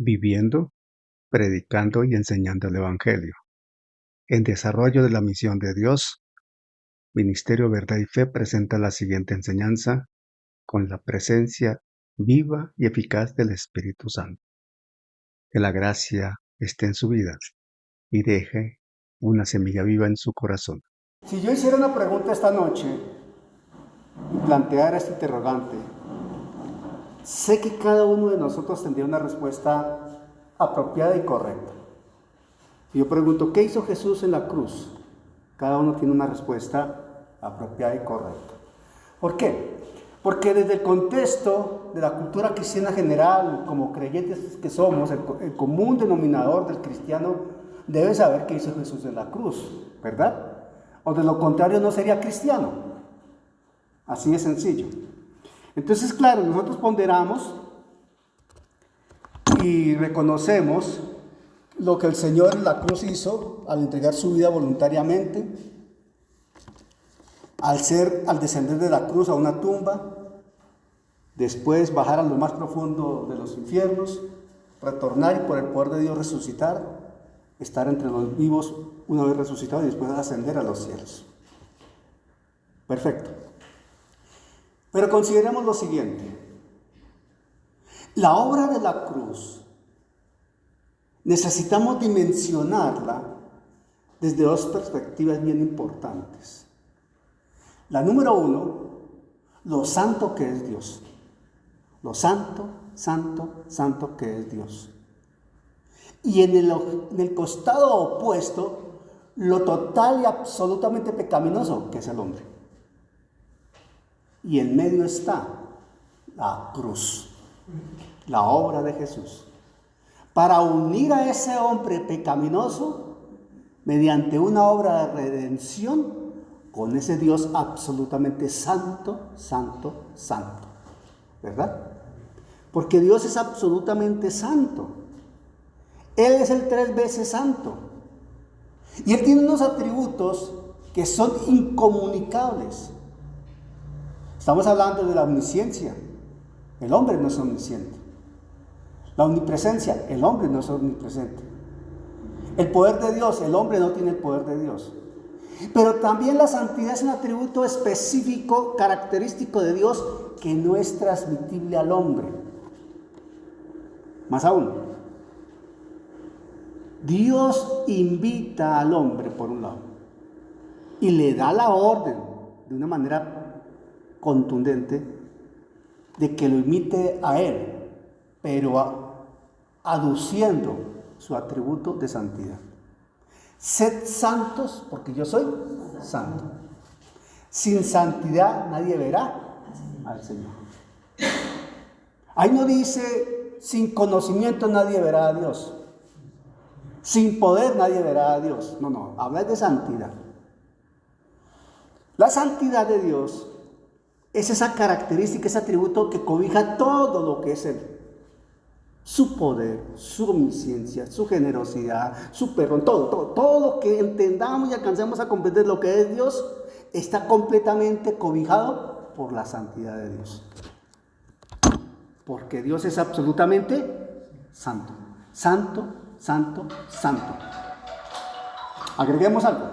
viviendo, predicando y enseñando el Evangelio. En desarrollo de la misión de Dios, Ministerio Verdad y Fe presenta la siguiente enseñanza con la presencia viva y eficaz del Espíritu Santo. Que la gracia esté en su vida y deje una semilla viva en su corazón. Si yo hiciera una pregunta esta noche y planteara este interrogante, sé que cada uno de nosotros tendría una respuesta apropiada y correcta. Si yo pregunto, ¿qué hizo Jesús en la cruz? Cada uno tiene una respuesta apropiada y correcta. ¿Por qué? Porque desde el contexto de la cultura cristiana general, como creyentes que somos, el común denominador del cristiano debe saber qué hizo Jesús en la cruz, ¿verdad? O de lo contrario no sería cristiano. Así de sencillo. Entonces, claro, nosotros ponderamos y reconocemos lo que el Señor en la cruz hizo al entregar su vida voluntariamente, al descender de la cruz a una tumba, después bajar a lo más profundo de los infiernos, retornar y por el poder de Dios resucitar, estar entre los vivos una vez resucitado y después ascender a los cielos. Perfecto. Pero consideremos lo siguiente. La obra de la cruz necesitamos dimensionarla desde dos perspectivas bien importantes. La número uno, lo santo que es Dios. Lo santo, santo, santo que es Dios. Y en el costado opuesto, lo total y absolutamente pecaminoso que es el hombre. Y en medio está la cruz, la obra de Jesús, para unir a ese hombre pecaminoso mediante una obra de redención con ese Dios absolutamente santo, santo, santo, ¿verdad? Porque Dios es absolutamente santo. Él es el 3 veces santo. Y Él tiene unos atributos que son incomunicables. Estamos hablando de la omnisciencia. El hombre no es omnisciente. La omnipresencia. El hombre no es omnipresente. El poder de Dios. El hombre no tiene el poder de Dios. Pero también la santidad es un atributo específico, característico de Dios, que no es transmitible al hombre. Más aún, Dios invita al hombre por un lado y le da la orden de una manera contundente de que lo imite a él, pero aduciendo su atributo de santidad. Sed santos porque yo soy santo. Sin santidad nadie verá al Señor. Ahí no dice sin conocimiento nadie verá a Dios. Sin poder nadie verá a Dios. No, habla de santidad. La santidad de Dios es esa característica, ese atributo que cobija todo lo que es Él. Su poder, su omnisciencia, su generosidad, su perdón, todo lo que entendamos y alcancemos a comprender lo que es Dios, está completamente cobijado por la santidad de Dios. Porque Dios es absolutamente santo. Santo, santo, santo. Agreguemos algo.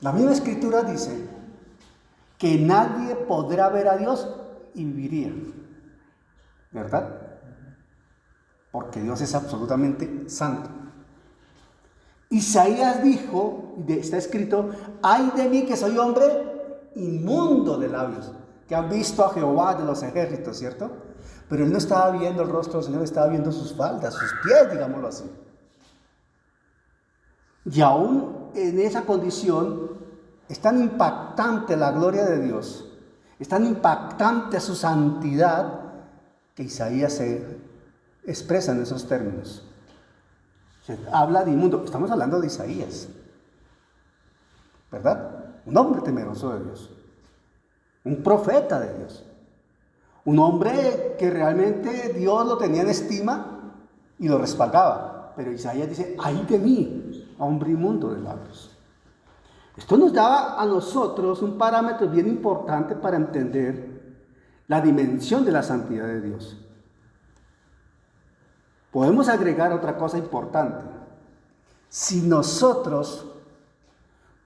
La misma Escritura dice que nadie podrá ver a Dios y viviría. ¿Verdad? Porque Dios es absolutamente santo. Isaías dijo, está escrito, ay de mí que soy hombre inmundo de labios, que han visto a Jehová de los ejércitos, ¿cierto? Pero él no estaba viendo el rostro del Señor, estaba viendo sus faldas, sus pies, digámoslo así. Y aún en esa condición es tan impactante la gloria de Dios, es tan impactante su santidad, que Isaías se expresa en esos términos. Se habla de inmundo, estamos hablando de Isaías, ¿verdad? Un hombre temeroso de Dios, un profeta de Dios, un hombre que realmente Dios lo tenía en estima y lo respaldaba. Pero Isaías dice, ay de mí, hombre inmundo de labios. Esto nos da a nosotros un parámetro bien importante para entender la dimensión de la santidad de Dios. Podemos agregar otra cosa importante. Si nosotros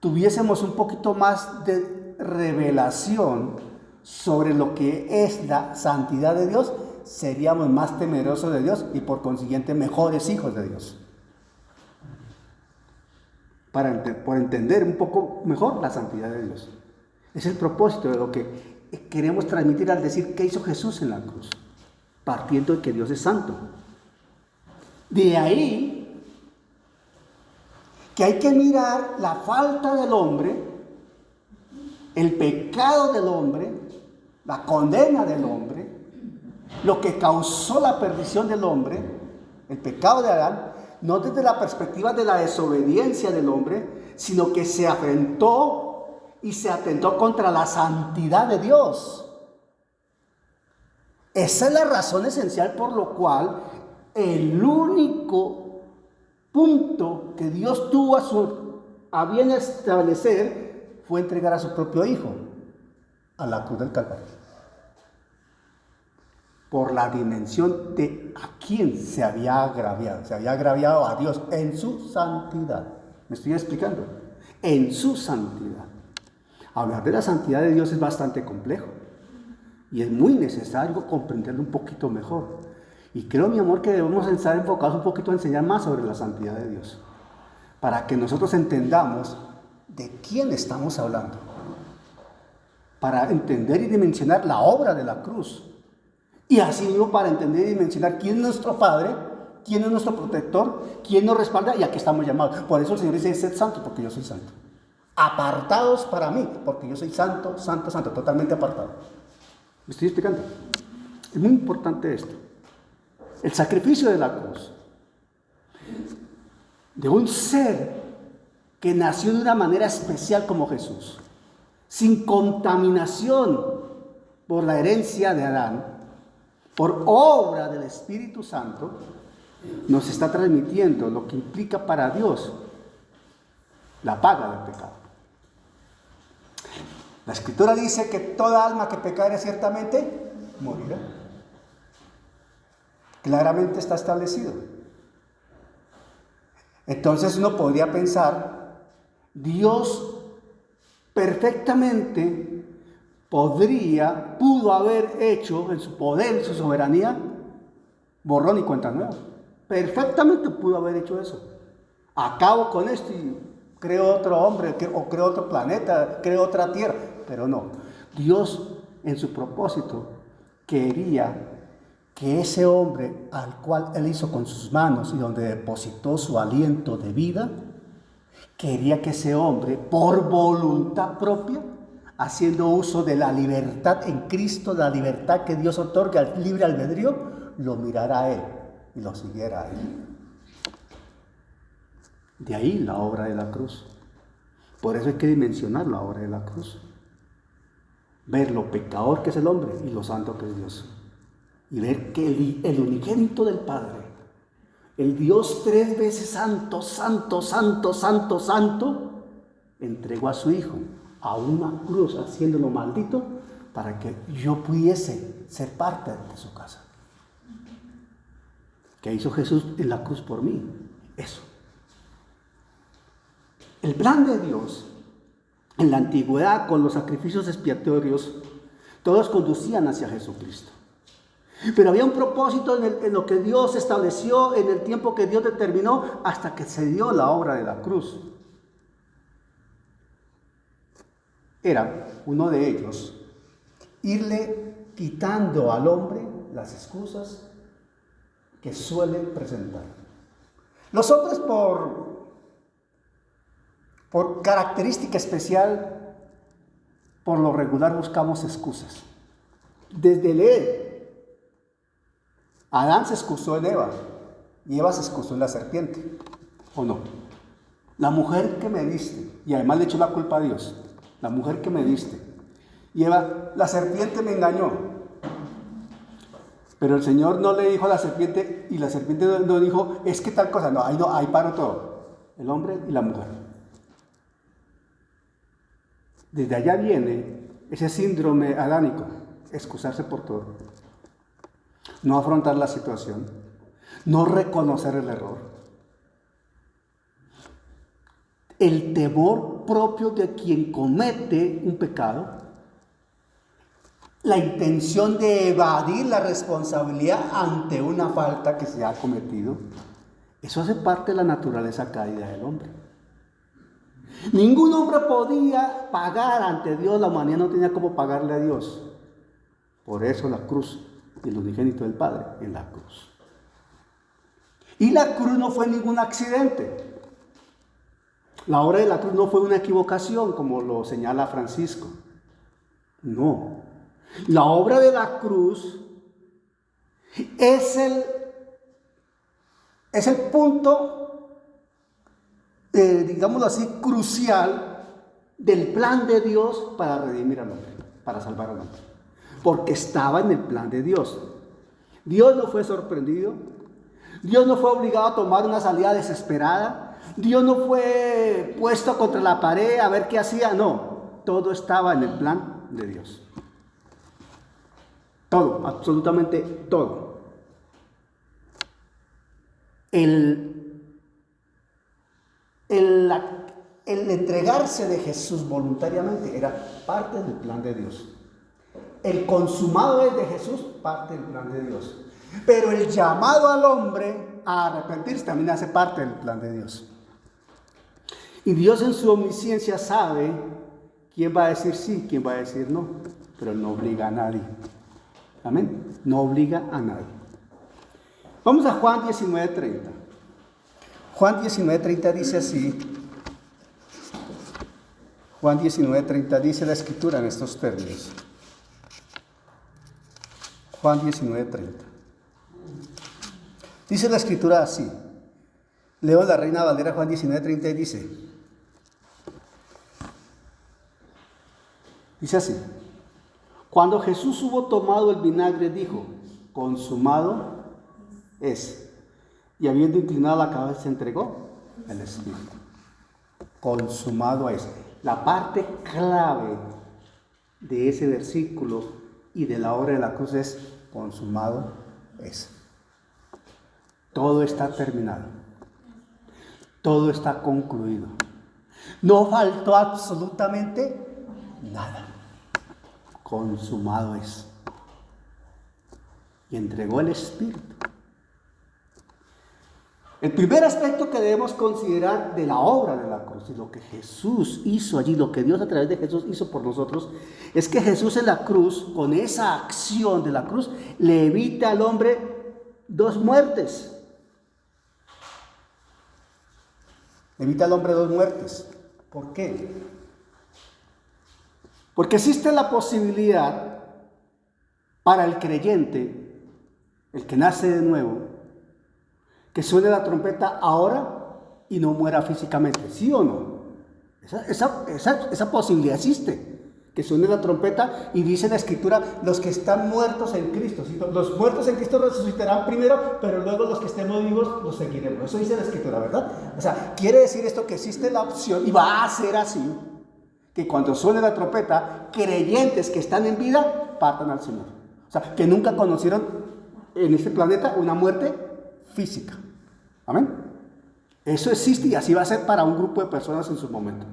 tuviésemos un poquito más de revelación sobre lo que es la santidad de Dios, seríamos más temerosos de Dios y por consiguiente mejores hijos de Dios. Por entender un poco mejor la santidad de Dios. Es el propósito de lo que queremos transmitir al decir qué hizo Jesús en la cruz, partiendo de que Dios es santo. De ahí que hay que mirar la falta del hombre, el pecado del hombre, la condena del hombre, lo que causó la perdición del hombre, el pecado de Adán, no desde la perspectiva de la desobediencia del hombre, sino que se afrentó y se atentó contra la santidad de Dios. Esa es la razón esencial por lo cual el único punto que Dios tuvo a bien establecer fue entregar a su propio Hijo a la cruz del Calvario. Por la dimensión de a quién se había agraviado. Se había agraviado a Dios en su santidad. ¿Me estoy explicando? En su santidad. Hablar de la santidad de Dios es bastante complejo. Y es muy necesario comprenderlo un poquito mejor. Y creo, mi amor, que debemos estar enfocados un poquito a enseñar más sobre la santidad de Dios. Para que nosotros entendamos de quién estamos hablando. Para entender y dimensionar la obra de la cruz. Y así mismo para entender y dimensionar quién es nuestro Padre, quién es nuestro protector, quién nos respalda y a qué estamos llamados. Por eso el Señor dice, sed santo, porque yo soy santo. Apartados para mí, porque yo soy santo, santo, santo, totalmente apartado. ¿Me estoy explicando? Es muy importante esto. El sacrificio de la cruz. De un ser que nació de una manera especial como Jesús. Sin contaminación por la herencia de Adán. Por obra del Espíritu Santo. Nos está transmitiendo lo que implica para Dios la paga del pecado. La Escritura dice que toda alma que pecare ciertamente morirá. Claramente está establecido. Entonces uno podría pensar, Dios perfectamente pudo haber hecho en su poder, en su soberanía, borrón y cuenta nueva. Perfectamente pudo haber hecho eso. Acabo con esto y creo otro hombre, o creo otro planeta, creo otra tierra. Pero no, Dios en su propósito quería que ese hombre al cual Él hizo con sus manos y donde depositó su aliento de vida, quería que ese hombre, por voluntad propia, haciendo uso de la libertad en Cristo, la libertad que Dios otorga al libre albedrío, lo mirara a Él y lo siguiera a Él. De ahí la obra de la cruz. Por eso hay que dimensionar la obra de la cruz. Ver lo pecador que es el hombre y lo santo que es Dios. Y ver que el unigénito del Padre, el Dios 3 veces santo, santo, santo, santo, santo, entregó a su Hijo a una cruz haciéndolo maldito para que yo pudiese ser parte de su casa. ¿Qué hizo Jesús en la cruz por mí? Eso. El plan de Dios en la antigüedad con los sacrificios expiatorios, todos conducían hacia Jesucristo. Pero había un propósito en lo que Dios estableció en el tiempo que Dios determinó hasta que se dio la obra de la cruz. Era uno de ellos irle quitando al hombre las excusas que suele presentar. Los hombres por característica especial, por lo regular buscamos excusas. Desde leer, Adán se excusó en Eva y Eva se excusó en la serpiente, ¿o no? La mujer que me diste, y además le echó la culpa a Dios, la mujer que me diste. Y Eva, la serpiente me engañó. Pero el Señor no le dijo a la serpiente, y la serpiente no dijo, es que tal cosa, no, ahí paró todo, el hombre y la mujer. Desde allá viene ese síndrome adánico, excusarse por todo. No afrontar la situación, no reconocer el error, el temor propio de quien comete un pecado, la intención de evadir la responsabilidad ante una falta que se ha cometido. Eso hace parte de la naturaleza caída del hombre. Ningún hombre podía pagar ante Dios, la humanidad no tenía cómo pagarle a Dios. Por eso la cruz, el unigénito del Padre en la cruz. Y la cruz no fue ningún accidente. La obra de la cruz no fue una equivocación, como lo señala Francisco. No. La obra de la cruz es el punto, digámoslo así, crucial del plan de Dios para redimir al hombre, para salvar al hombre. Porque estaba en el plan de Dios. Dios no fue sorprendido. Dios no fue obligado a tomar una salida desesperada. Dios no fue puesto contra la pared a ver qué hacía. No, todo estaba en el plan de Dios. Todo, absolutamente todo. El entregarse de Jesús voluntariamente era parte del plan de Dios. El consumado es de Jesús, parte del plan de Dios. Pero el llamado al hombre a arrepentirse también hace parte del plan de Dios. Y Dios en su omnisciencia sabe quién va a decir sí, quién va a decir no, pero no obliga a nadie. Amén. No obliga a nadie. Vamos a Juan 19:30. Juan 19:30 dice así. Juan 19:30 dice la Escritura en estos términos. Juan 19:30. Dice la Escritura así. Leo la Reina Valera, Juan 19:30 y dice así. Cuando Jesús hubo tomado el vinagre, dijo, consumado es. Y habiendo inclinado la cabeza, se entregó el Espíritu. Consumado es. La parte clave de ese versículo y de la obra de la cruz es consumado es. Todo está terminado. Todo está concluido. No faltó absolutamente nada. Consumado es. Y entregó el Espíritu. El primer aspecto que debemos considerar de la obra de la cruz y lo que Jesús hizo allí, lo que Dios a través de Jesús hizo por nosotros, es que Jesús en la cruz, con esa acción de la cruz, le evita al hombre 2 muertes. Le evita al hombre 2 muertes. ¿Por qué? Porque existe la posibilidad para el creyente, el que nace de nuevo, que suene la trompeta ahora y no muera físicamente, ¿sí o no? Esa posibilidad existe, que suene la trompeta y dice la Escritura, los que están muertos en Cristo, ¿sí? Los muertos en Cristo resucitarán primero, pero luego los que estemos vivos los seguiremos. Eso dice la Escritura, ¿verdad? O sea, quiere decir esto que existe la opción, y va a ser así, que cuando suene la trompeta, creyentes que están en vida partan al Señor. O sea, que nunca conocieron en este planeta una muerte física. Amén. Eso existe y así va a ser para un grupo de personas en su momento.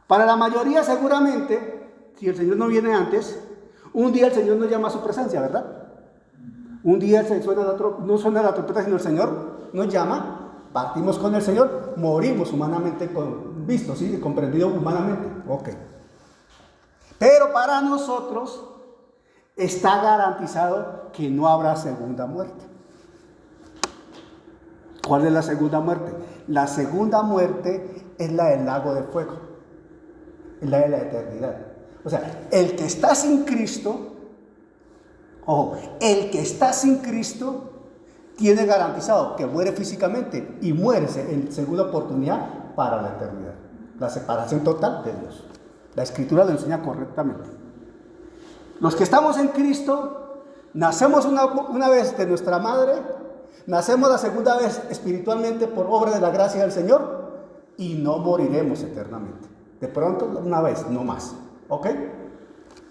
Para la mayoría seguramente, si el Señor no viene antes, un día el Señor nos llama a su presencia, ¿verdad? Un día no suena la trompeta, sino el Señor nos llama, partimos con el Señor, morimos humanamente visto, ¿sí? Comprendido humanamente. Ok. Pero para nosotros está garantizado que no habrá segunda muerte. ¿Cuál es la segunda muerte? La segunda muerte es la del lago de fuego, es la de la eternidad. O sea, el que está sin Cristo, el que está sin Cristo tiene garantizado que muere físicamente y muere en segunda oportunidad para la eternidad. La separación total de Dios. La Escritura lo enseña correctamente. Los que estamos en Cristo, nacemos una vez de nuestra madre, nacemos la segunda vez espiritualmente por obra de la gracia del Señor y no moriremos eternamente. De pronto una vez, no más. ¿Ok?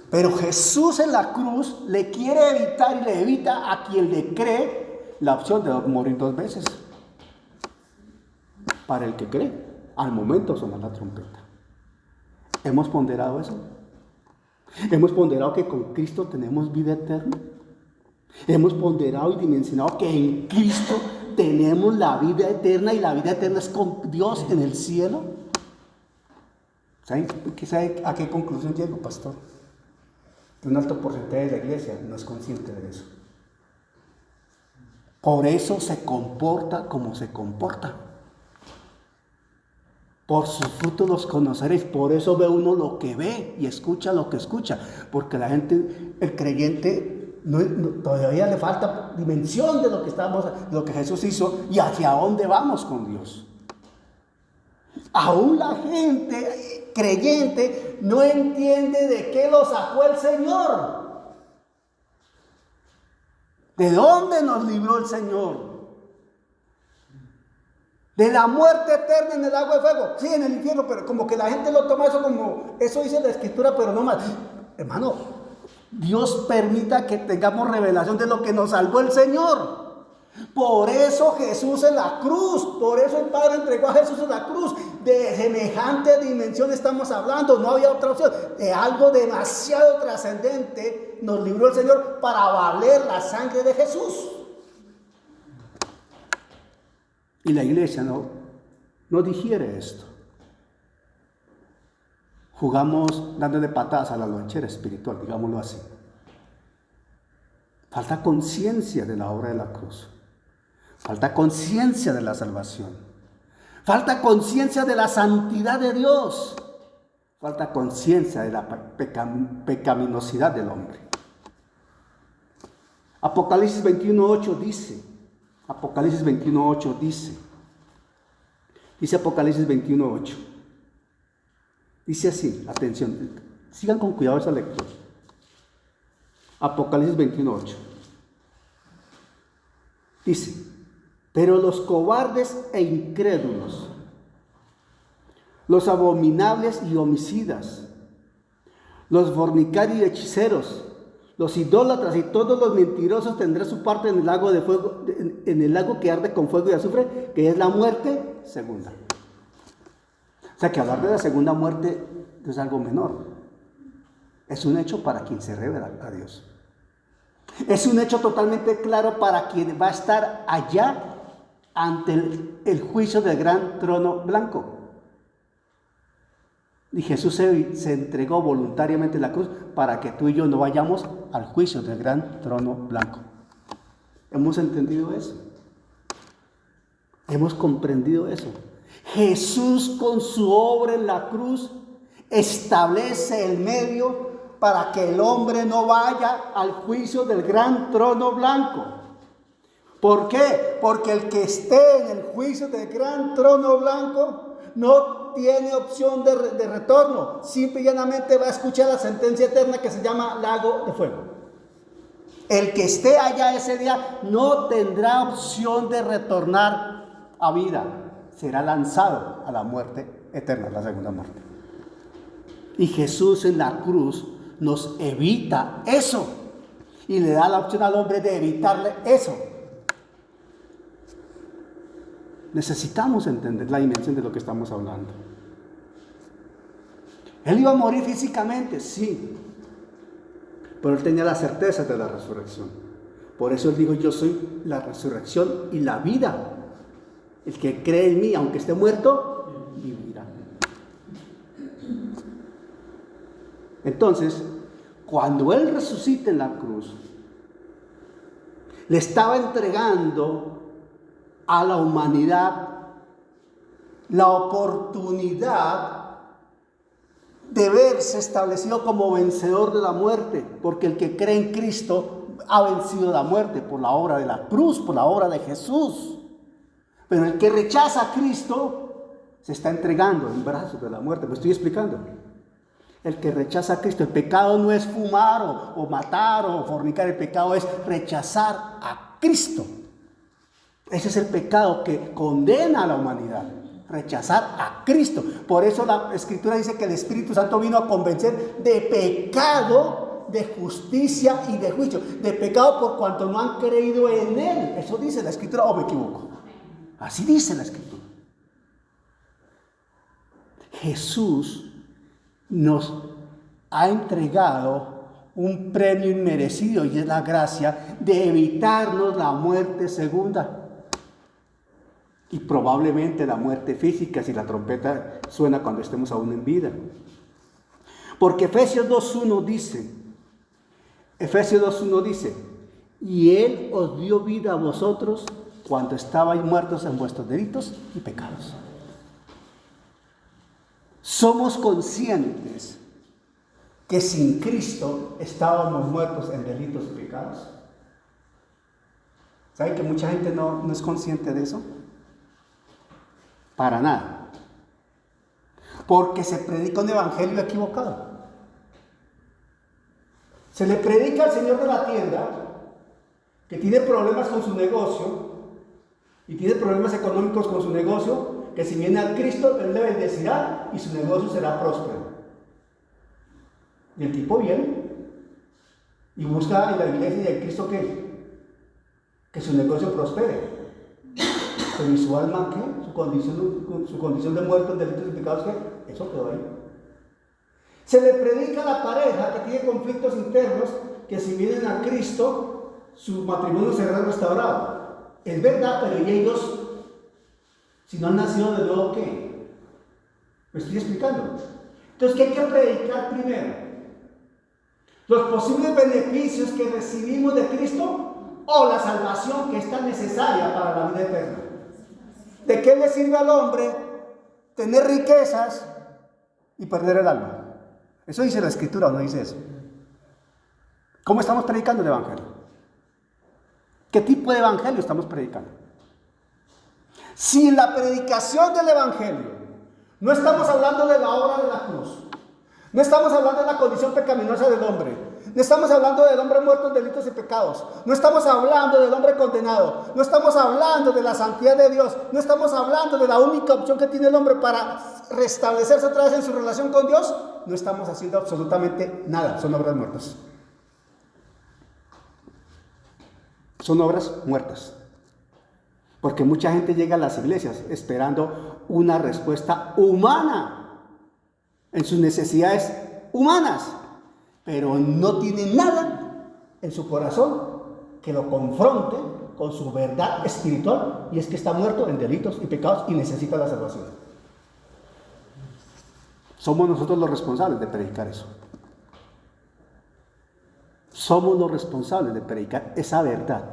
Pero Jesús en la cruz le quiere evitar y le evita a quien le cree la opción de morir 2 veces. Para el que cree, al momento suena la trompeta. ¿Hemos ponderado eso? ¿Hemos ponderado que con Cristo tenemos vida eterna? ¿Hemos ponderado y dimensionado que en Cristo tenemos la vida eterna y la vida eterna es con Dios en el cielo? ¿Sabe a qué conclusión llego, pastor? Que un alto porcentaje de la iglesia no es consciente de eso. Por eso se comporta como se comporta. Por sus frutos los conoceréis. Por eso ve uno lo que ve y escucha lo que escucha. Porque la gente, el creyente, todavía le falta dimensión de lo que Jesús hizo y hacia dónde vamos con Dios. Aún la gente creyente no entiende de qué lo sacó el Señor. ¿De dónde nos libró el Señor? De la muerte eterna en el lago de fuego. Sí, en el infierno, pero como que la gente lo toma eso como, eso dice la Escritura, pero no más. Hermano, Dios permita que tengamos revelación de lo que nos salvó el Señor. Por eso Jesús en la cruz, por eso el Padre entregó a Jesús en la cruz. De semejante dimensión estamos hablando, no había otra opción. De algo demasiado trascendente nos libró el Señor para valer la sangre de Jesús. Y la iglesia no digiere esto. Jugamos dándole patadas a la lonchera espiritual, digámoslo así. Falta conciencia de la obra de la cruz. Falta conciencia de la salvación. Falta conciencia de la santidad de Dios. Falta conciencia de la pecaminosidad del hombre. Apocalipsis 21:8 dice, Apocalipsis 21:8 dice Apocalipsis 21:8. Dice así, atención, sigan con cuidado esa lectura. Apocalipsis 21:8. Dice, pero los cobardes e incrédulos, los abominables y homicidas, los fornicarios y hechiceros, los idólatras y todos los mentirosos tendrán su parte en el lago de fuego, en el lago que arde con fuego y azufre, que es la muerte segunda. O sea que hablar de la segunda muerte no es algo menor. Es un hecho para quien se revela a Dios. Es un hecho totalmente claro para quien va a estar allá ante el juicio del gran trono blanco. Y Jesús se entregó voluntariamente en la cruz para que tú y yo no vayamos al juicio del gran trono blanco. ¿Hemos entendido eso? ¿Hemos comprendido eso? Jesús con su obra en la cruz establece el medio para que el hombre no vaya al juicio del gran trono blanco. ¿Por qué? Porque el que esté en el juicio del gran trono blanco no tiene opción de retorno. Simple y llanamente va a escuchar la sentencia eterna que se llama lago de fuego. El que esté allá ese día no tendrá opción de retornar a vida. Será lanzado a la muerte eterna, la segunda muerte. Y Jesús en la cruz nos evita eso. Y le da la opción al hombre de evitarle eso. Necesitamos entender la dimensión de lo que estamos hablando. Él iba a morir físicamente, sí. Pero él tenía la certeza de la resurrección. Por eso él dijo, yo soy la resurrección y la vida. El que cree en mí, aunque esté muerto, vivirá. Entonces, cuando él resucita en la cruz, le estaba entregando a la humanidad la oportunidad de verse establecido como vencedor de la muerte, porque el que cree en Cristo ha vencido la muerte por la obra de la cruz, por la obra de Jesús. Pero el que rechaza a Cristo se está entregando en brazos de la muerte. ¿Me estoy explicando? El que rechaza a Cristo, el pecado no es fumar o matar o fornicar, el pecado es rechazar a Cristo. Ese es el pecado que condena a la humanidad, rechazar a Cristo. Por eso la Escritura dice que el Espíritu Santo vino a convencer de pecado, de justicia y de juicio, de pecado por cuanto no han creído en Él. Eso dice la Escritura, ¿o me equivoco? Así dice la Escritura. Jesús nos ha entregado un premio inmerecido y es la gracia de evitarnos la muerte segunda. Y probablemente la muerte física si la trompeta suena cuando estemos aún en vida. Porque Efesios 2.1 dice, y Él os dio vida a vosotros cuando estabais muertos en vuestros delitos y pecados. Somos conscientes que sin Cristo estábamos muertos en delitos y pecados. ¿Saben que mucha gente no es consciente de eso? Para nada. Porque se predica un evangelio equivocado. Se le predica al señor de la tienda que tiene problemas con su negocio y tiene problemas económicos con su negocio, que si viene al Cristo, Él le bendecirá y su negocio será próspero. Y el tipo viene y busca en la iglesia y en Cristo que su negocio prospere. Pero ¿y su alma qué? Su condición de muerto en delitos y pecados, ¿qué? Eso quedó ahí. Se le predica a la pareja que tiene conflictos internos que si vienen a Cristo, su matrimonio será restaurado. Es verdad, pero ¿y ellos? Si no han nacido de nuevo, ¿qué? ¿Me estoy explicando? Entonces, ¿qué hay que predicar primero? ¿Los posibles beneficios que recibimos de Cristo o la salvación que es tan necesaria para la vida eterna? ¿De qué le sirve al hombre tener riquezas y perder el alma? ¿Eso dice la Escritura o no dice eso? ¿Cómo estamos predicando el Evangelio? ¿Qué tipo de Evangelio estamos predicando? Si en la predicación del Evangelio no estamos hablando de la obra de la cruz, no estamos hablando de la condición pecaminosa del hombre, no estamos hablando del hombre muerto en delitos y pecados, no estamos hablando del hombre condenado, no estamos hablando de la santidad de Dios, no estamos hablando de la única opción que tiene el hombre para restablecerse otra vez en su relación con Dios, no estamos haciendo absolutamente nada, son obras muertas. Son obras muertas. Porque mucha gente llega a las iglesias esperando una respuesta humana en sus necesidades humanas, pero no tiene nada en su corazón que lo confronte con su verdad espiritual, y es que está muerto en delitos y pecados y necesita la salvación. Somos nosotros los responsables de predicar eso. Somos los responsables de predicar esa verdad.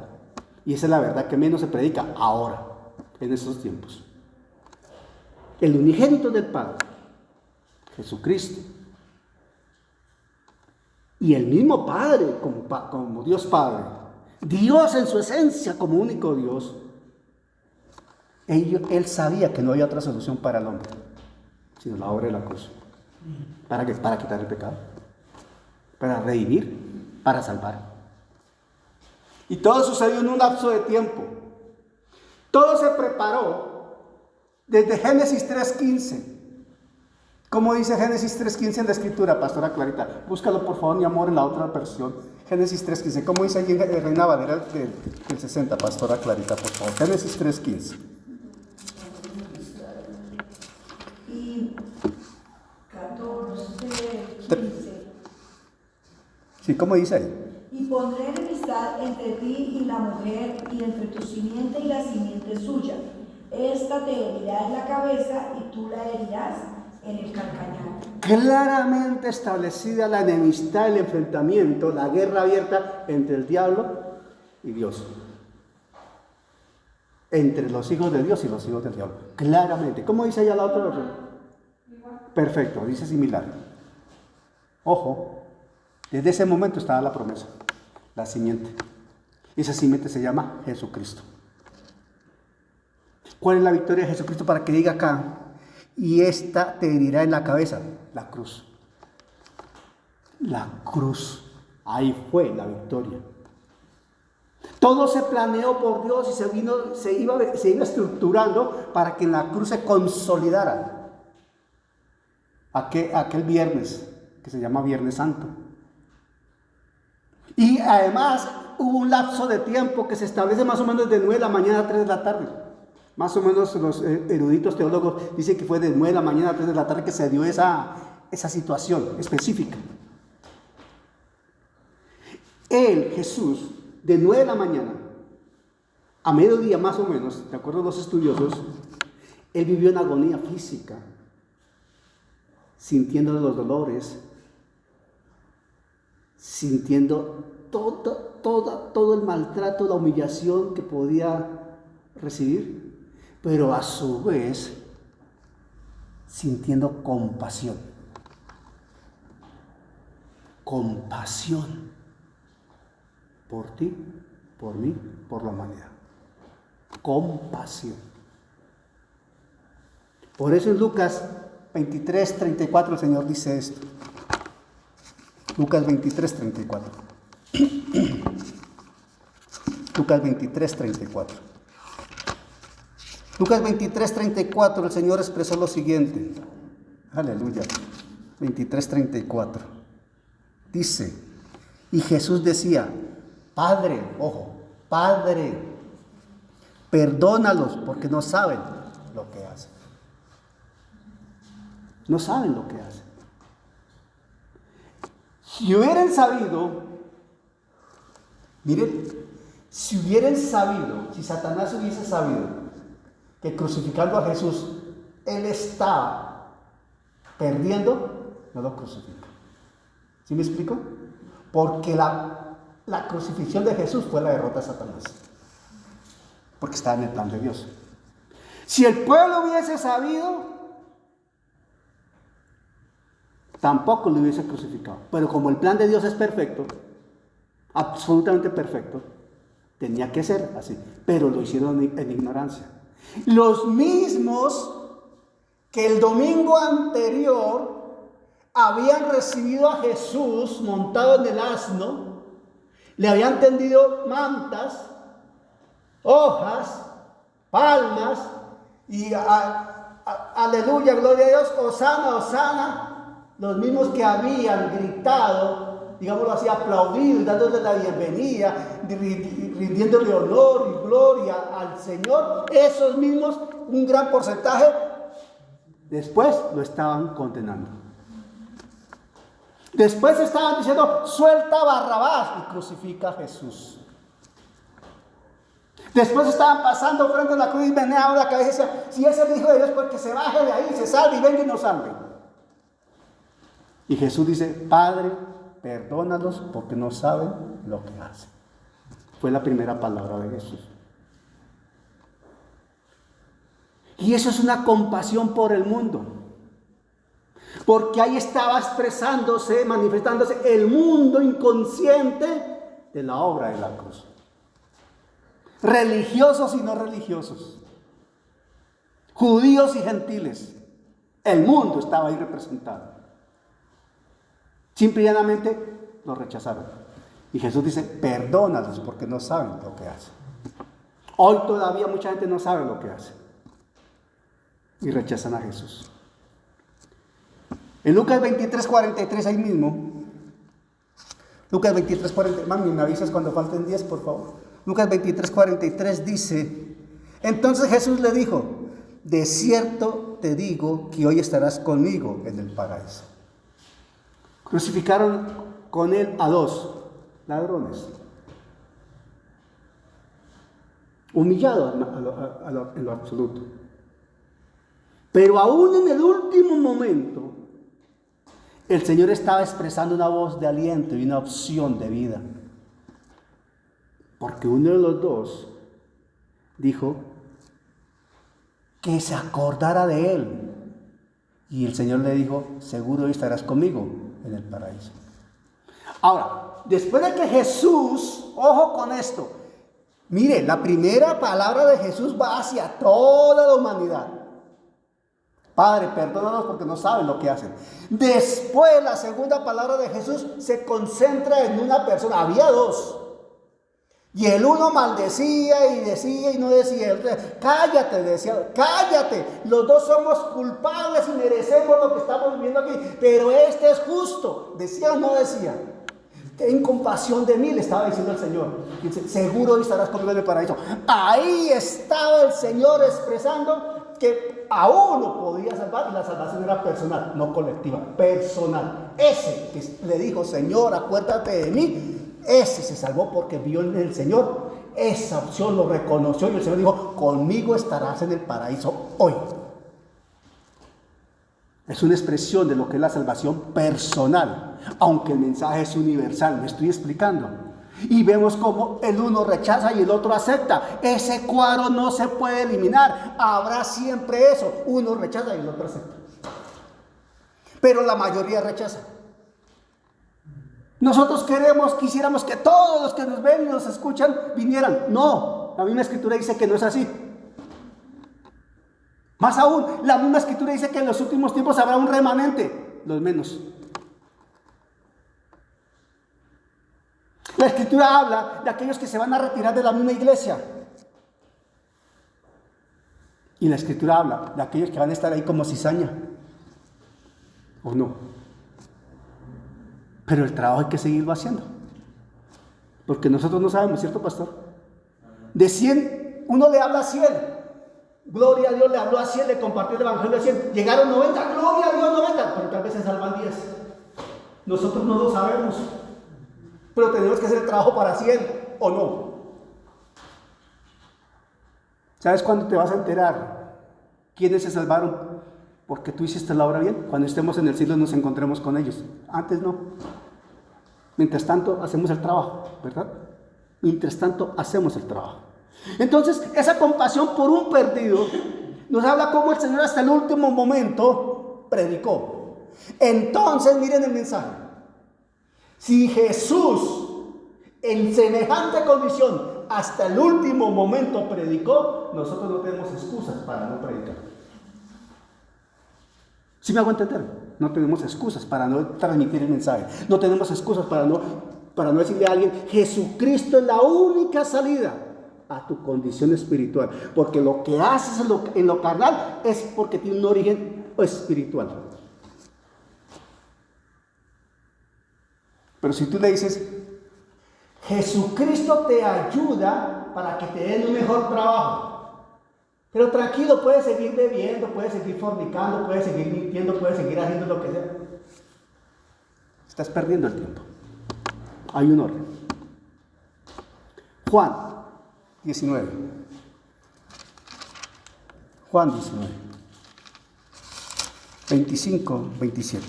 Y esa es la verdad que menos se predica ahora, en estos tiempos. El unigénito del Padre, Jesucristo, y el mismo Padre como Dios Padre, Dios en su esencia como único Dios, Él sabía que no había otra solución para el hombre, sino la obra de la cruz. ¿Para qué? Para quitar el pecado, para redimir, para salvar. Y todo sucedió en un lapso de tiempo. Todo se preparó desde Génesis 3:15. ¿Cómo dice Génesis 3:15 en la Escritura, Pastora Clarita? Búscalo por favor, mi amor, en la otra versión. Génesis 3:15. ¿Cómo dice allí en Reina Valera del 60, Pastora Clarita, por favor? Génesis 3:15. Y 14:15. Sí, ¿cómo dice ahí? Y pondré enemistad entre ti y la mujer, y entre tu simiente y la simiente suya. Esta te herirá en la cabeza y tú la herirás en el calcañar. Claramente establecida la enemistad, el enfrentamiento, la guerra abierta entre el diablo y Dios. Entre los hijos de Dios y los hijos del diablo. Claramente. ¿Cómo dice allá la otra versión? Perfecto, dice similar. Ojo, desde ese momento estaba la promesa, la simiente. Esa simiente se llama Jesucristo. ¿Cuál es la victoria de Jesucristo para que diga acá? Y esta te herirá en la cabeza, la cruz. La cruz. Ahí fue la victoria. Todo se planeó por Dios y se iba estructurando para que en la cruz se consolidara. Aquel viernes, que se llama Viernes Santo. Y además hubo un lapso de tiempo que se establece más o menos de 9 de la mañana a 3 de la tarde. Más o menos los eruditos teólogos dicen que fue de 9 de la mañana a 3 de la tarde que se dio esa situación específica. Él, Jesús, de 9 de la mañana a mediodía más o menos, de acuerdo a los estudiosos, él vivió en agonía física, sintiendo los dolores, sintiendo todo el maltrato, la humillación que podía recibir, pero a su vez sintiendo compasión por ti, por mí, por la humanidad. Compasión. Por eso en Lucas 23, 34 el Señor dice esto. Lucas 23, 34. Lucas 23, 34. Lucas 23, 34 el Señor expresó lo siguiente. Aleluya. 23, 34. Dice, y Jesús decía, Padre, ojo, Padre, perdónalos porque no saben lo que hacen. No saben lo que hacen. Si hubieran sabido, miren, si Satanás hubiese sabido que crucificando a Jesús, él estaba perdiendo, no lo crucifica. ¿Sí me explico? Porque la crucifixión de Jesús fue la derrota de Satanás. Porque estaba en el plan de Dios. Si el pueblo hubiese sabido, tampoco lo hubiese crucificado. Pero como el plan de Dios es perfecto, absolutamente perfecto, tenía que ser así. Pero lo hicieron en ignorancia. Los mismos que el domingo anterior habían recibido a Jesús montado en el asno, le habían tendido mantas, hojas, palmas y aleluya, gloria a Dios, hosana, hosana. Los mismos que habían gritado, digámoslo así, aplaudido y dándole la bienvenida, rindiéndole honor y gloria al Señor, esos mismos, un gran porcentaje, después lo estaban condenando. Después estaban diciendo, suelta a Barrabás y crucifica a Jesús. Después estaban pasando frente a la cruz y meneaban la cabeza y decían, si es el Hijo de Dios, pues que se baje de ahí, se salve y venga y nos salve. Y Jesús dice, Padre, perdónalos porque no saben lo que hacen. Fue la primera palabra de Jesús. Y eso es una compasión por el mundo. Porque ahí estaba expresándose, manifestándose el mundo inconsciente de la obra de la cruz. Religiosos y no religiosos. Judíos y gentiles. El mundo estaba ahí representado. Simple y llanamente lo rechazaron. Y Jesús dice, perdónalos porque no saben lo que hacen. Hoy todavía mucha gente no sabe lo que hace. Y rechazan a Jesús. En Lucas 23, 43, ahí mismo. Lucas 23, 43. Mami, ¿me avisas cuando falten 10, por favor? Lucas 23, 43 dice, entonces Jesús le dijo, de cierto te digo que hoy estarás conmigo en el paraíso. Crucificaron con él a 2 ladrones. Humillados en lo absoluto. Pero aún en el último momento, el Señor estaba expresando una voz de aliento y una opción de vida. Porque uno de los dos dijo que se acordara de él. Y el Señor le dijo, seguro estarás conmigo en el paraíso. Ahora, después de que Jesús, ojo con esto, mire, la primera palabra de Jesús va hacia toda la humanidad. Padre, perdónanos porque no saben lo que hacen. Después, la segunda palabra de Jesús se concentra en una persona. Había 2. Y el uno maldecía y decía y no decía. Cállate, decía, cállate. Los 2 somos culpables y merecemos lo que estamos viviendo aquí. Pero este es justo. ¿Decía o no decía? ten compasión de mí, le estaba diciendo el Señor. Dice, seguro estarás conmigo en el paraíso. Ahí estaba el Señor expresando que a uno podía salvar, y la salvación era personal, no colectiva, personal. Ese que le dijo, Señor, acuérdate de mí, ese se salvó porque vio en el Señor esa opción, lo reconoció, y el Señor dijo, conmigo estarás en el paraíso hoy. Es una expresión de lo que es la salvación personal, aunque el mensaje es universal. Me estoy explicando. Y vemos cómo el uno rechaza y el otro acepta. Ese cuadro no se puede eliminar. Habrá siempre eso. Uno rechaza y el otro acepta. Pero la mayoría rechaza. Nosotros quisiéramos que todos los que nos ven y nos escuchan vinieran. No, la misma Escritura dice que no es así. Más aún, la misma Escritura dice que en los últimos tiempos habrá un remanente, los menos. La Escritura habla de aquellos que se van a retirar de la misma iglesia. Y la Escritura habla de aquellos que van a estar ahí como cizaña. ¿O no? Pero el trabajo hay que seguirlo haciendo. Porque nosotros no sabemos, ¿cierto, pastor? De 100, uno le habla a 100. Gloria a Dios, le habló a 100, le compartió el evangelio a 100. Llegaron 90, gloria a Dios, 90. Pero tal vez se salvan 10. Nosotros no lo sabemos. Pero tenemos que hacer el trabajo para 100, ¿o no? ¿Sabes cuándo te vas a enterar quiénes se salvaron? Porque tú hiciste la obra bien. Cuando estemos en el cielo nos encontremos con ellos. Antes no. Mientras tanto hacemos el trabajo, ¿verdad? Mientras tanto hacemos el trabajo. Entonces, esa compasión por un perdido nos habla cómo el Señor hasta el último momento predicó. Entonces, miren el mensaje. Si Jesús en semejante condición hasta el último momento predicó, nosotros no tenemos excusas para no predicar. ¿Sí me hago entender? No tenemos excusas para no transmitir el mensaje. No tenemos excusas para no decirle a alguien, Jesucristo es la única salida a tu condición espiritual. Porque lo que haces en lo carnal es porque tiene un origen espiritual. Pero si tú le dices, Jesucristo te ayuda para que te den un mejor trabajo. Pero tranquilo, puedes seguir bebiendo, puedes seguir fornicando, puedes seguir mintiendo, puedes seguir haciendo lo que sea. Estás perdiendo el tiempo. Hay un orden. Juan 19. Juan 19. 25, 27.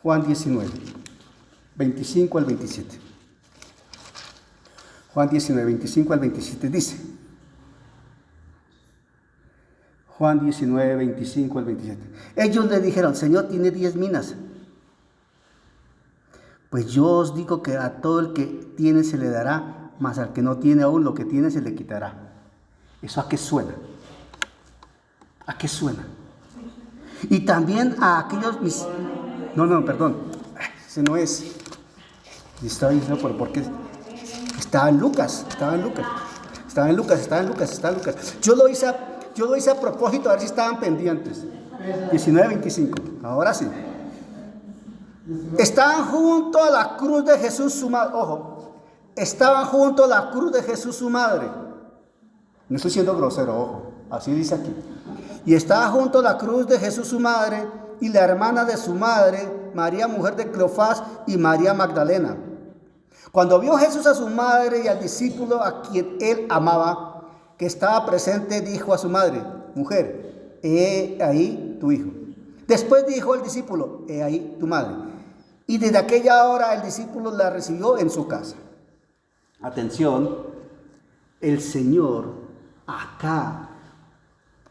Juan 19. 25 al 27. Juan 19, 25 al 27 dice. Juan 19, 25 al 27. Ellos le dijeron, Señor, tiene 10 minas. Pues yo os digo que a todo el que tiene se le dará, mas al que no tiene aún lo que tiene se le quitará. ¿Eso a qué suena? ¿A qué suena? Y también a aquellos perdón. Ese no es. Estaba diciendo porque estaba en Lucas. Yo lo hice a propósito, a ver si estaban pendientes. 19:25. Ahora sí. Estaban junto a la cruz de Jesús su madre. Ojo. Estaban junto a la cruz de Jesús su madre. No estoy siendo grosero, ojo. Así dice aquí. Y estaba junto a la cruz de Jesús su madre y la hermana de su madre, María, mujer de Cleofás, y María Magdalena. Cuando vio Jesús a su madre y al discípulo a quien él amaba, que estaba presente, dijo a su madre, mujer, he ahí tu hijo. Después dijo al discípulo, he ahí tu madre. Y desde aquella hora el discípulo la recibió en su casa. Atención, el Señor acá,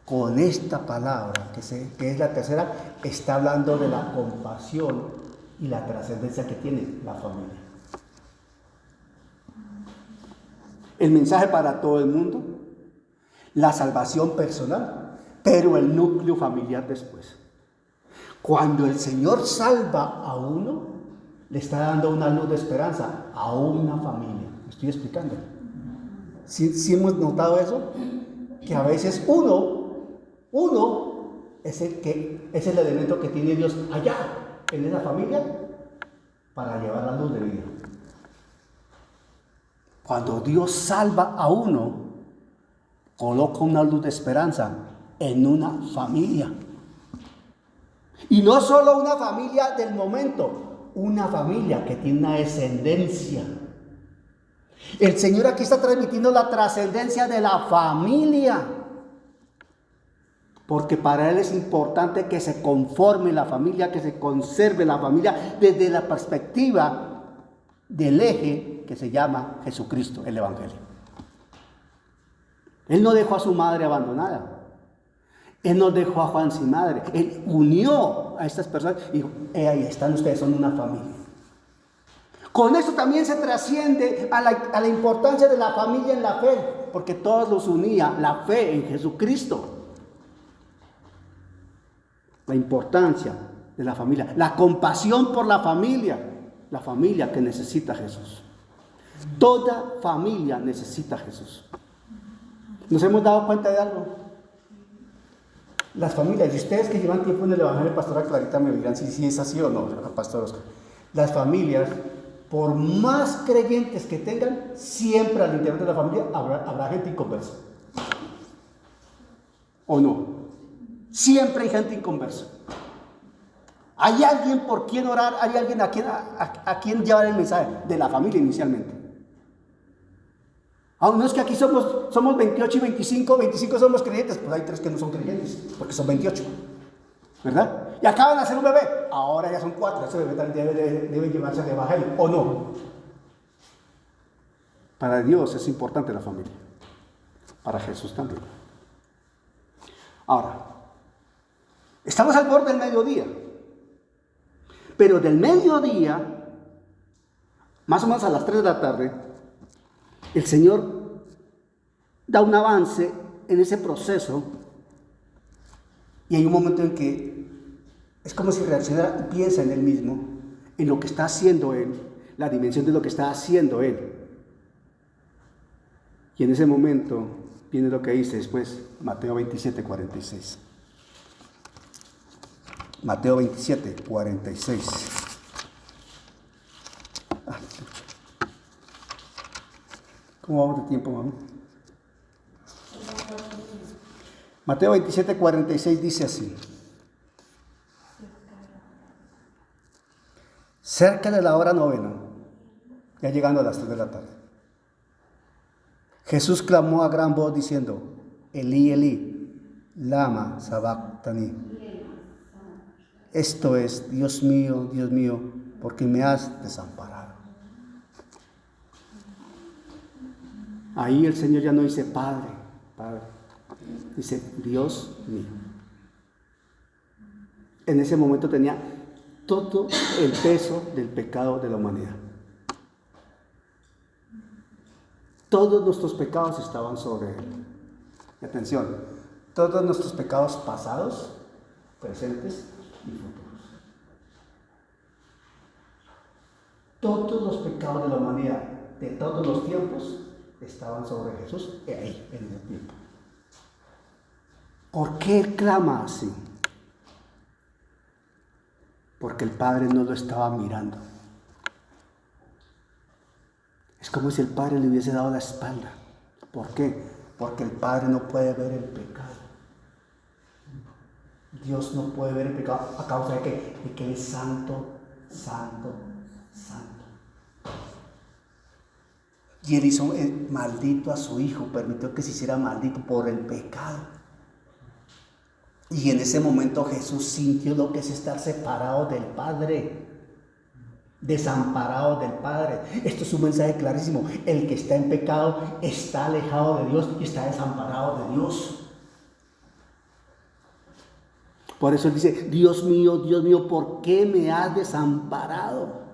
con esta palabra, que es la tercera, está hablando de la compasión y la trascendencia que tiene la familia. El mensaje para todo el mundo, la salvación personal, pero el núcleo familiar después. Cuando el Señor salva a uno, le está dando una luz de esperanza a una familia. ¿Me estoy explicando? ¿Sí hemos notado eso? Que a veces uno es el elemento que tiene Dios allá, en esa familia, para llevar la luz de vida. Cuando Dios salva a uno, coloca una luz de esperanza en una familia. Y no solo una familia del momento, una familia que tiene una descendencia. El Señor aquí está transmitiendo la trascendencia de la familia. Porque para Él es importante que se conforme la familia, que se conserve la familia desde la perspectiva del eje que se llama Jesucristo, el Evangelio. Él no dejó a su madre abandonada. Él no dejó a Juan sin madre. Él unió a estas personas y dijo, ahí están ustedes, son una familia. Con eso también se trasciende a la importancia de la familia en la fe, porque todos los unía la fe en Jesucristo. La importancia de la familia, la compasión por la familia que necesita a Jesús. Toda familia necesita a Jesús. ¿Nos hemos dado cuenta de algo? Las familias, y ustedes que llevan tiempo en el Evangelio, Pastora Clarita me dirán si es así o no, Pastor Oscar. Las familias, por más creyentes que tengan, siempre al interior de la familia habrá gente inconversa. ¿O no? Siempre hay gente inconversa. Hay alguien por quien orar, hay alguien a quien llevar el mensaje de la familia inicialmente. Aún no es que aquí somos 28 y 25 somos creyentes, pues hay 3 que no son creyentes, porque son 28, ¿verdad? Y acaban de hacer un bebé, ahora ya son 4, ese bebé también debe llevarse el Evangelio, ¿o no? Para Dios es importante la familia, para Jesús también. Ahora, estamos al borde del mediodía, pero del mediodía, más o menos a las 3 de la tarde, el Señor da un avance en ese proceso y hay un momento en que es como si reaccionara y piensa en Él mismo, en lo que está haciendo Él, la dimensión de lo que está haciendo Él. Y en ese momento viene lo que dice después, Mateo 27, 46. Mateo 27, 46. ¿Cómo vamos de tiempo, mami? Mateo 27, 46 dice así. Cerca de la hora 9, ya llegando a las 3 de la tarde, Jesús clamó a gran voz diciendo, Elí, Elí, lama sabactani. Esto es, Dios mío, ¿por qué me has desamparado? Ahí el Señor ya no dice Padre, dice Dios mío. En ese momento tenía todo el peso del pecado de la humanidad. Todos nuestros pecados estaban sobre Él. Y atención, todos nuestros pecados pasados, presentes y futuros. Todos los pecados de la humanidad, de todos los tiempos, estaban sobre Jesús ahí, en ese tiempo. ¿Por qué Él clama así? Porque el Padre no lo estaba mirando. Es como si el Padre le hubiese dado la espalda. ¿Por qué? Porque el Padre no puede ver el pecado. Dios no puede ver el pecado a causa de que Él es santo, santo, santo. Y Él hizo maldito a su Hijo, permitió que se hiciera maldito por el pecado. Y en ese momento Jesús sintió lo que es estar separado del Padre, desamparado del Padre. Esto es un mensaje clarísimo. El que está en pecado está alejado de Dios y está desamparado de Dios. Por eso Él dice, Dios mío, ¿por qué me has desamparado?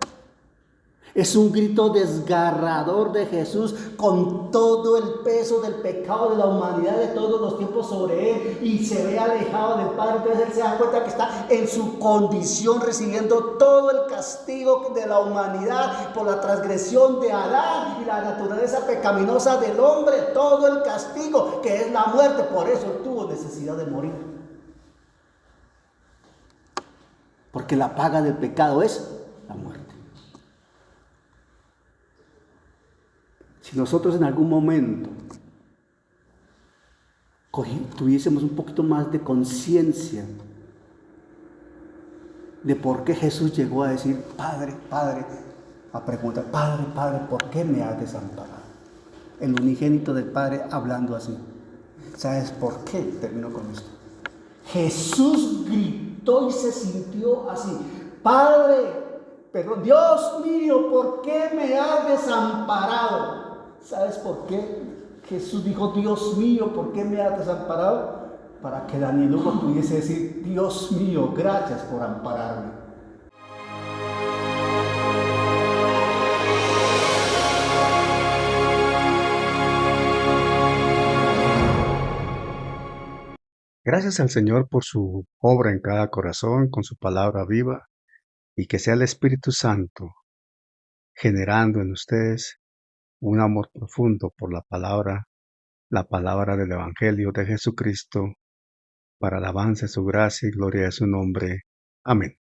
Es un grito desgarrador de Jesús con todo el peso del pecado de la humanidad de todos los tiempos sobre Él y se ve alejado del Padre. Entonces Él se da cuenta que está en su condición recibiendo todo el castigo de la humanidad por la transgresión de Adán y la naturaleza pecaminosa del hombre, todo el castigo que es la muerte. Por eso Él tuvo necesidad de morir. Porque la paga del pecado es la muerte. Si nosotros en algún momento tuviésemos un poquito más de conciencia de por qué Jesús llegó a decir, Padre, Padre, a preguntar, Padre, Padre, ¿por qué me has desamparado? El unigénito del Padre hablando así. ¿Sabes por qué? Termino con esto. Jesús gritó y se sintió así, Padre, perdón, Dios mío, ¿por qué me has desamparado? ¿Sabes por qué Jesús dijo, Dios mío, ¿por qué me has desamparado? Para que Daniel luego pudiese decir, Dios mío, gracias por ampararme. Gracias al Señor por su obra en cada corazón, con su palabra viva, y que sea el Espíritu Santo generando en ustedes un amor profundo por la palabra del Evangelio de Jesucristo, para alabanza de su gracia y gloria de su nombre. Amén.